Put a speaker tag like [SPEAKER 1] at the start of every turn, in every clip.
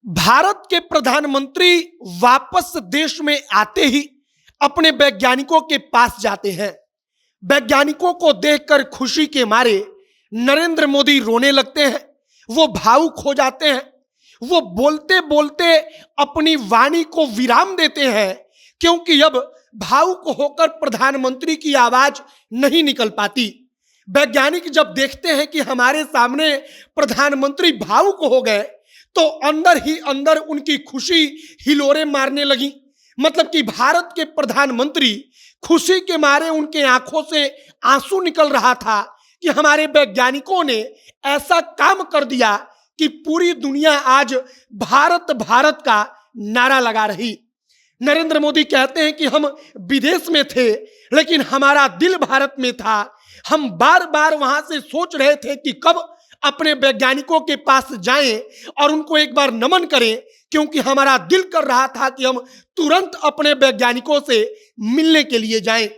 [SPEAKER 1] भारत के प्रधानमंत्री वापस देश में आते ही अपने वैज्ञानिकों के पास जाते हैं। वैज्ञानिकों को देखकर खुशी के मारे नरेंद्र मोदी रोने लगते हैं। वो भावुक हो जाते हैं। वो बोलते बोलते अपनी वाणी को विराम देते हैं, क्योंकि अब भावुक होकर प्रधानमंत्री की आवाज नहीं निकल पाती। वैज्ञानिक जब देखते हैं कि हमारे सामने प्रधानमंत्री भावुक हो गए, तो अंदर ही अंदर उनकी खुशी हिलोरे मारने लगी। मतलब कि भारत के प्रधानमंत्री खुशी के मारे उनके आंखों से आंसू निकल रहा था कि हमारे वैज्ञानिकों ने ऐसा काम कर दिया कि पूरी दुनिया आज भारत भारत का नारा लगा रही। नरेंद्र मोदी कहते हैं कि हम विदेश में थे, लेकिन हमारा दिल भारत में था। हम बार बार वहां से सोच रहे थे कि कब अपने वैज्ञानिकों के पास जाएं और उनको एक बार नमन करें, क्योंकि हमारा दिल कर रहा था कि हम तुरंत अपने वैज्ञानिकों से मिलने के लिए जाएं।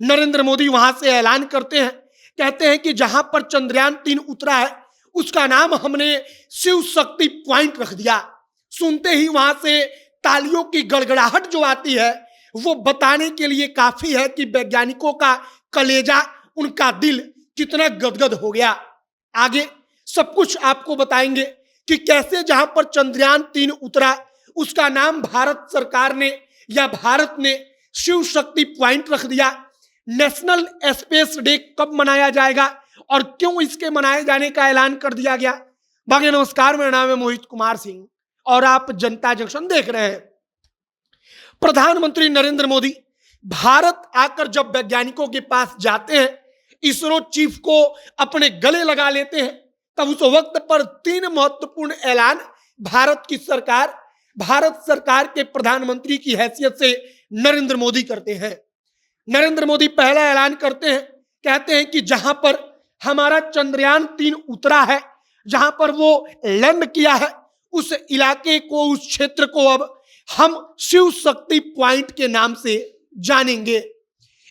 [SPEAKER 1] नरेंद्र मोदी वहां से ऐलान करते हैं, कहते हैं कि जहां पर चंद्रयान-3 उतरा है उसका नाम हमने शिव शक्ति पॉइंट रख दिया। सुनते ही वहां से तालियों की गड़गड़ाहट जो आती है, वो बताने के लिए काफी है कि वैज्ञानिकों का कलेजा, उनका दिल कितना गदगद हो गया। आगे सब कुछ आपको बताएंगे कि कैसे जहां पर चंद्रयान-3 उतरा उसका नाम भारत सरकार ने या भारत ने शिव शक्ति पॉइंट रख दिया। नेशनल स्पेस डे कब मनाया जाएगा और क्यों इसके मनाए जाने का ऐलान कर दिया गया। बाकी नमस्कार, मेरा नाम है मोहित कुमार सिंह और आप जनता जंक्शन देख रहे हैं। प्रधानमंत्री नरेंद्र मोदी भारत आकर जब वैज्ञानिकों के पास जाते हैं, इसरो चीफ को अपने गले लगा लेते हैं, तब उस वक्त पर 3 महत्वपूर्ण ऐलान भारत सरकार के प्रधानमंत्री की हैसियत से नरेंद्र मोदी करते हैं। नरेंद्र मोदी पहला ऐलान करते हैं, कहते हैं कि जहां पर हमारा चंद्रयान-3 उतरा है, जहां पर वो लैंड किया है, उस इलाके को, उस क्षेत्र को अब हम शिव शक्ति पॉइंट के नाम से जानेंगे।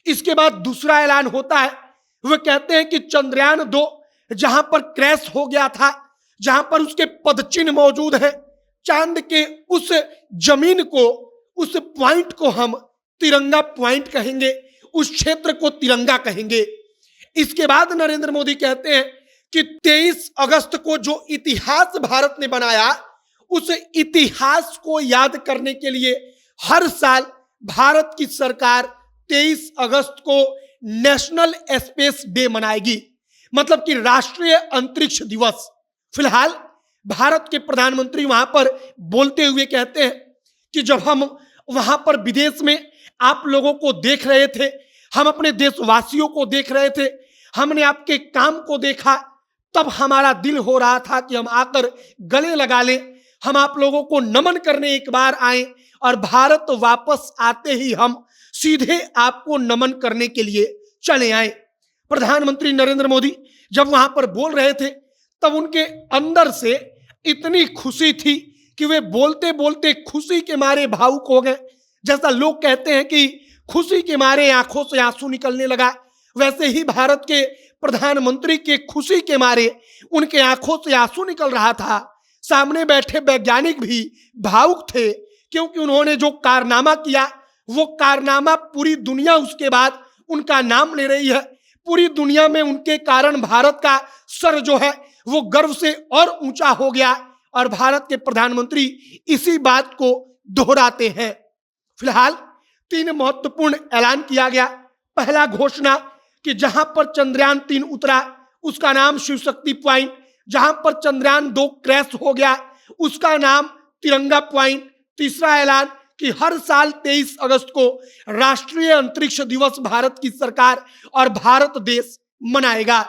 [SPEAKER 1] इसके बाद दूसरा ऐलान होता है, वो कहते हैं कि चंद्रयान-2 जहां पर क्रैश हो गया था, जहां पर उसके पदचिन्ह मौजूद है, चांद के उस जमीन को, उस पॉइंट को हम तिरंगा पॉइंट कहेंगे, उस क्षेत्र को तिरंगा कहेंगे। इसके बाद नरेंद्र मोदी कहते हैं कि 23 अगस्त को जो इतिहास भारत ने बनाया, उस इतिहास को याद करने के लिए हर साल भारत की सरकार 23 अगस्त को नेशनल स्पेस डे मनाएगी, मतलब कि राष्ट्रीय अंतरिक्ष दिवस। फिलहाल भारत के प्रधानमंत्री वहां पर बोलते हुए कहते हैं कि जब हम वहां पर विदेश में आप लोगों को देख रहे थे, हम अपने देशवासियों को देख रहे थे, हमने आपके काम को देखा, तब हमारा दिल हो रहा था कि हम आकर गले लगा लें, हम आप लोगों को नमन करने एक बार आए और भारत वापस आते ही हम सीधे आपको नमन करने के लिए चले आए। प्रधानमंत्री नरेंद्र मोदी जब वहां पर बोल रहे थे, तब उनके अंदर से इतनी खुशी थी कि वे बोलते बोलते खुशी के मारे भावुक हो गए। जैसा लोग कहते हैं कि खुशी के मारे आंखों से आंसू निकलने लगा, वैसे ही भारत के प्रधानमंत्री के खुशी के मारे उनके आंखों से आंसू निकल रहा था। सामने बैठे वैज्ञानिक भी भावुक थे, क्योंकि उन्होंने जो कारनामा किया, वो कारनामा पूरी दुनिया उसके बाद उनका नाम ले रही है। पूरी दुनिया में उनके कारण भारत का सर जो है वो गर्व से और ऊंचा हो गया और भारत के प्रधानमंत्री इसी बात को दोहराते हैं। फिलहाल 3 महत्वपूर्ण ऐलान किया गया। पहला घोषणा कि जहां पर चंद्रयान-3 उतरा उसका नाम शिव शक्ति पॉइंट, जहां पर चंद्रयान-2 क्रैश हो गया उसका नाम तिरंगा पॉइंट। तीसरा ऐलान कि हर साल 23 अगस्त को राष्ट्रीय अंतरिक्ष दिवस भारत की सरकार और भारत देश मनाएगा।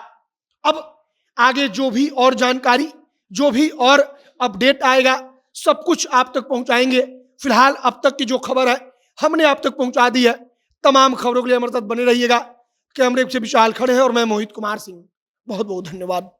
[SPEAKER 1] अब आगे जो भी और जानकारी, जो भी और अपडेट आएगा, सब कुछ आप तक पहुंचाएंगे। फिलहाल अब तक की जो खबर है हमने आप तक पहुंचा दी है। तमाम खबरों के लिए हमारे साथ बने रहिएगा। कैमरे से विशाल खड़े हैं और मैं मोहित कुमार सिंह। बहुत बहुत धन्यवाद।